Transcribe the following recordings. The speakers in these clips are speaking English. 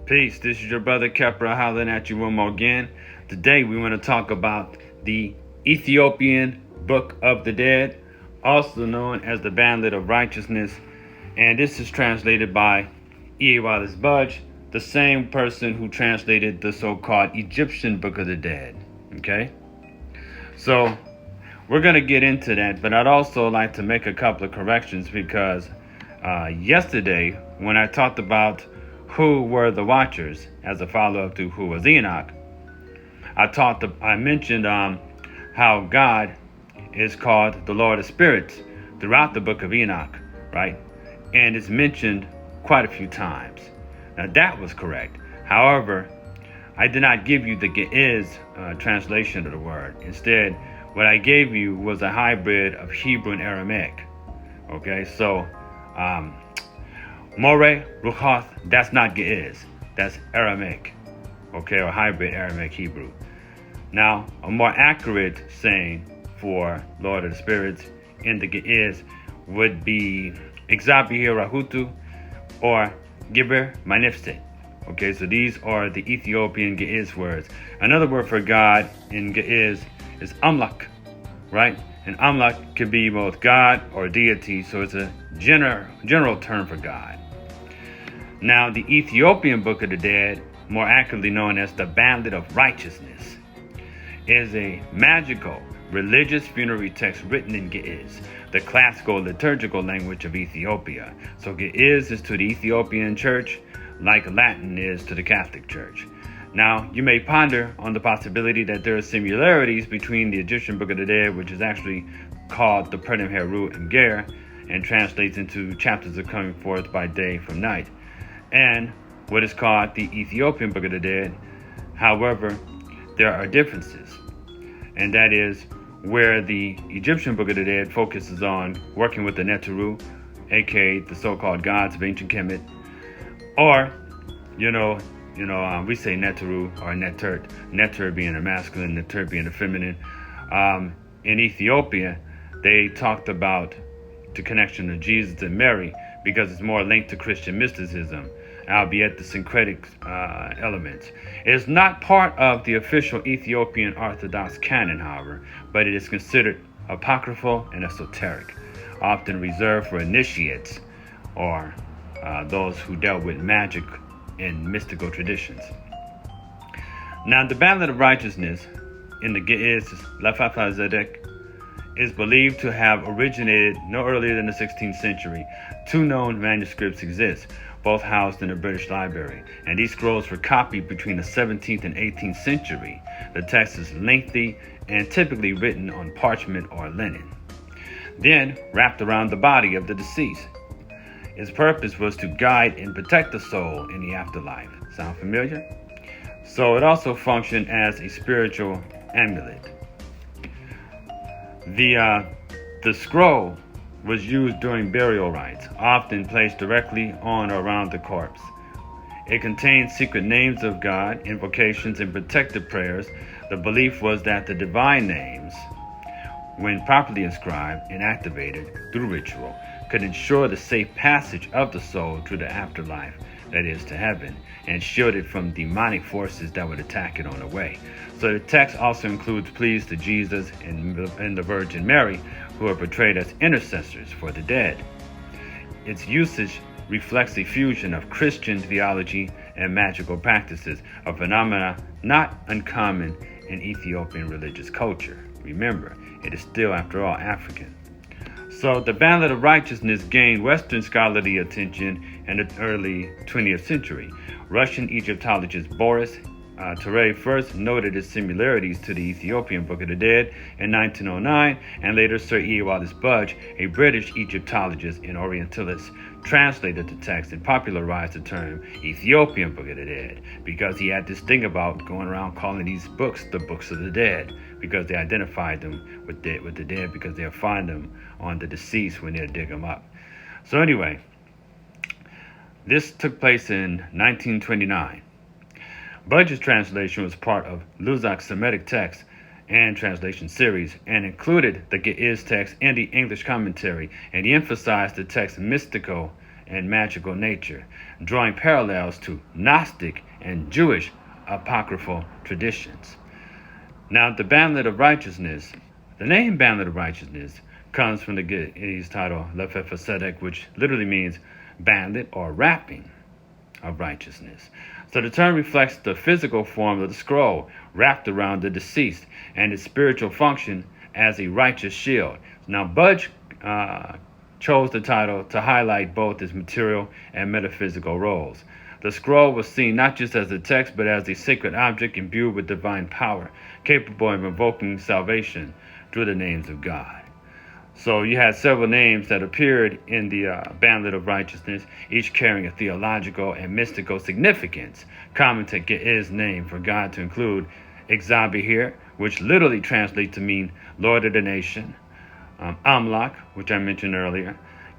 Peace, this is your brother Khepra hollering at you one more again. Today we want to talk about the Ethiopian Book of the Dead, also known as the Bandit of Righteousness. And this is translated by Wizdom, the same person who translated the so-called Egyptian Book of the Dead. Okay? So we're going to get into that, but I'd also like to make a couple of corrections because yesterday when I talked about who were the Watchers as a follow-up to who was Enoch, I mentioned how God is called the Lord of Spirits throughout the book of Enoch, right? And it's mentioned quite a few times. Now that was correct. However, I did not give you the Ge'ez translation of the word. Instead, what I gave you was a hybrid of Hebrew and Aramaic. Okay, so More, Ruchath, that's not Ge'ez. That's Aramaic. Okay, or hybrid Aramaic Hebrew. Now, a more accurate saying for Lord of the Spirits in the Ge'ez would be Exabihir Rahutu or Gibber Manifset. Okay, so these are the Ethiopian Ge'ez words. Another word for God in Ge'ez is Amlak, right? And Amlak could be both God or deity, so it's a general term for God. Now, the Ethiopian Book of the Dead, more accurately known as the Bandit of Righteousness, is a magical religious funerary text written in Ge'ez, the classical liturgical language of Ethiopia. So Ge'ez is to the Ethiopian church like Latin is to the Catholic Church. Now, you may ponder on the possibility that there are similarities between the Egyptian Book of the Dead, which is actually called the Perdim Heru and Ger, and translates into chapters of coming forth by day from night, and what is called the Ethiopian Book of the Dead. However, there are differences, and that is where the Egyptian Book of the Dead focuses on working with the Neteru, aka the so-called gods of ancient Kemet, or, we say Neteru or Netert, Neter being a masculine, Netert being a feminine. In Ethiopia, they talked about the connection of Jesus and Mary because it's more linked to Christian mysticism, albeit the syncretic elements. It is not part of the official Ethiopian Orthodox canon, however, but it is considered apocryphal and esoteric, often reserved for initiates or those who dealt with magic and mystical traditions. Now, the Bandit of Righteousness in the Ge'ez Lafafa Zedek is believed to have originated no earlier than the 16th century. Two known manuscripts exist, both housed in the British Library, and these scrolls were copied between the 17th and 18th century. The text is lengthy and typically written on parchment or linen, then wrapped around the body of the deceased. Its purpose was to guide and protect the soul in the afterlife. Sound familiar? So it also functioned as a spiritual amulet. The scroll was used during burial rites, often placed directly on or around the corpse. It contained secret names of God, invocations, and protective prayers. The belief was that the divine names, when properly inscribed and activated through ritual, could ensure the safe passage of the soul to the afterlife, that is, to heaven, and shield it from demonic forces that would attack it on the way. So the text also includes pleas to Jesus and the Virgin Mary, who are portrayed as intercessors for the dead. Its usage reflects a fusion of Christian theology and magical practices, a phenomena not uncommon in Ethiopian religious culture. Remember, it is still, after all, African. So the Bandit of Righteousness gained Western scholarly attention in the early 20th century. Russian Egyptologist Boris Terray first noted its similarities to the Ethiopian Book of the Dead in 1909, and later Sir Wizdom, a British Egyptologist and Orientalist, translated the text and popularized the term Ethiopian Book of the Dead because he had this thing about going around calling these books the Books of the Dead, because they identified them with the dead, because they'll find them on the deceased when they dig them up. So anyway, this took place in 1929. Budge's translation was part of Luzak's Semitic text and translation series, and included the Ge'ez text and the English commentary, and he emphasized the text's mystical and magical nature, drawing parallels to Gnostic and Jewish apocryphal traditions. Now, the Bandlet of Righteousness, the name Bandlet of Righteousness comes from the Ge'ez title Lefefa Sedek, which literally means bandlet or wrapping of righteousness. So the term reflects the physical form of the scroll wrapped around the deceased and its spiritual function as a righteous shield. Now, Budge chose the title to highlight both its material and metaphysical roles. The scroll was seen not just as a text, but as a sacred object imbued with divine power, capable of invoking salvation through the names of God. So you had several names that appeared in the Bandlet of Righteousness, each carrying a theological and mystical significance, common to Ge'ez's name for God to include Exabihir, which literally translates to mean Lord of the Nation, Amlak, which I mentioned earlier,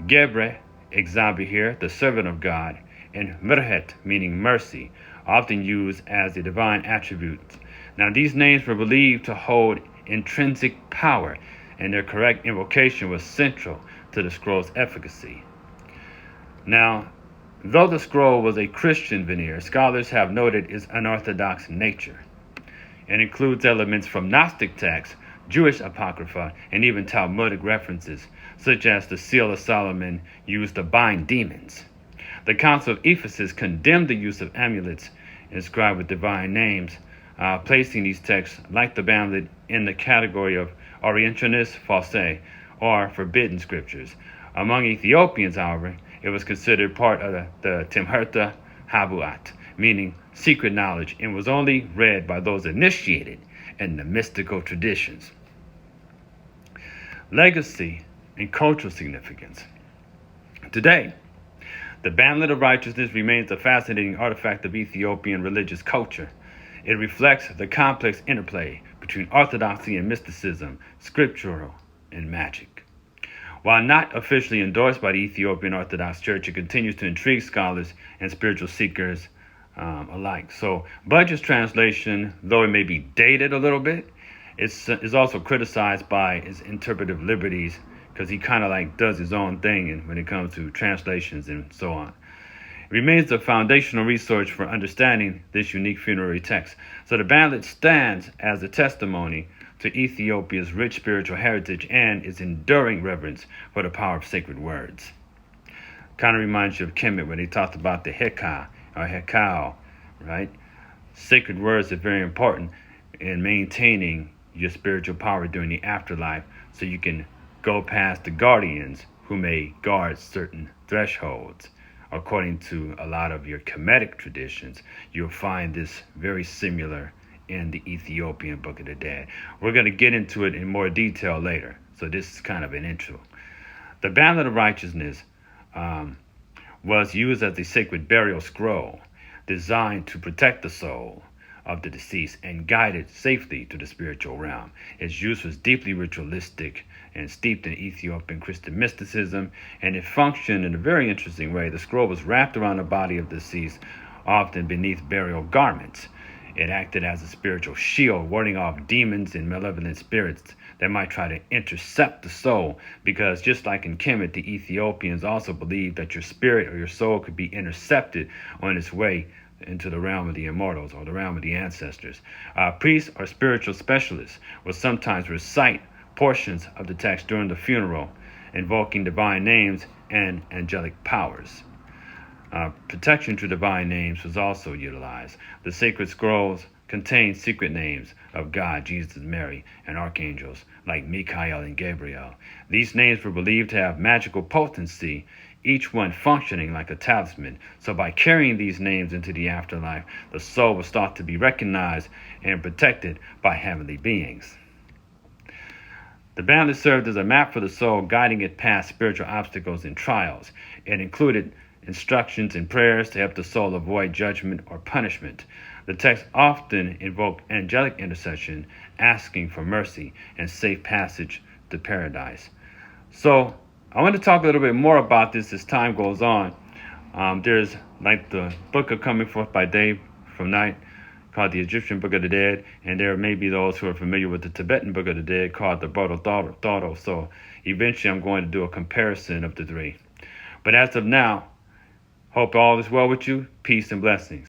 Gebre, Exabihir, the servant of God, and Merhet, meaning mercy, often used as a divine attribute. Now, these names were believed to hold intrinsic power, and their correct invocation was central to the scroll's efficacy. Now, though the scroll was a Christian veneer, scholars have noted its unorthodox nature. It includes elements from Gnostic texts, Jewish apocrypha, and even Talmudic references, such as the Seal of Solomon used to bind demons. The Council of Ephesus condemned the use of amulets inscribed with divine names, placing these texts, like the Bandlet, in the category of Orientalist false, or forbidden scriptures. Among Ethiopians, however, it was considered part of the Timherta Habuat, meaning secret knowledge, and was only read by those initiated in the mystical traditions. Legacy and cultural significance. Today, the Bandlet of Righteousness remains a fascinating artifact of Ethiopian religious culture. It reflects the complex interplay between orthodoxy and mysticism, scriptural and magic. While not officially endorsed by the Ethiopian Orthodox Church, it continues to intrigue scholars and spiritual seekers alike. So Budge's translation, though it may be dated a little bit, is also criticized by its interpretive liberties, because he kind of like does his own thing when it comes to translations and so on. It remains a foundational resource for understanding this unique funerary text. So the Bandlet stands as a testimony to Ethiopia's rich spiritual heritage and its enduring reverence for the power of sacred words. Kind of reminds you of Kemet when he talked about the Heka or Hekao, right? Sacred words are very important in maintaining your spiritual power during the afterlife, so you can go past the guardians who may guard certain thresholds. According to a lot of your Kemetic traditions, you'll find this very similar in the Ethiopian Book of the Dead. We're going to get into it in more detail later, so this is kind of an intro. The Bandlet of Righteousness was used as a sacred burial scroll designed to protect the soul of the deceased and guide it safely to the spiritual realm. Its use was deeply ritualistic and steeped in Ethiopian Christian mysticism, and it functioned in a very interesting way. The scroll was wrapped around the body of the deceased, often beneath burial garments. It acted as a spiritual shield, warding off demons and malevolent spirits that might try to intercept the soul, because just like in Kemet, the Ethiopians also believed that your spirit or your soul could be intercepted on its way into the realm of the immortals or the realm of the ancestors. Priests or spiritual specialists would sometimes recite portions of the text during the funeral, invoking divine names and angelic powers. Protection through divine names was also utilized. The sacred scrolls contained secret names of God, Jesus, Mary, and archangels like Michael and Gabriel. These names were believed to have magical potency, each one functioning like a talisman. So by carrying these names into the afterlife, the soul was thought to be recognized and protected by heavenly beings. The Bandlet served as a map for the soul, guiding it past spiritual obstacles and trials. It included instructions and prayers to help the soul avoid judgment or punishment. The text often invoked angelic intercession, asking for mercy and safe passage to paradise. So I want to talk a little bit more about this as time goes on. There's like the book of Coming Forth by Day from Night, called the Egyptian Book of the Dead, and there may be those who are familiar with the Tibetan Book of the Dead called the Bodo. So eventually I'm going to do a comparison of the three. But as of now, Hope all is well with you. Peace and blessings.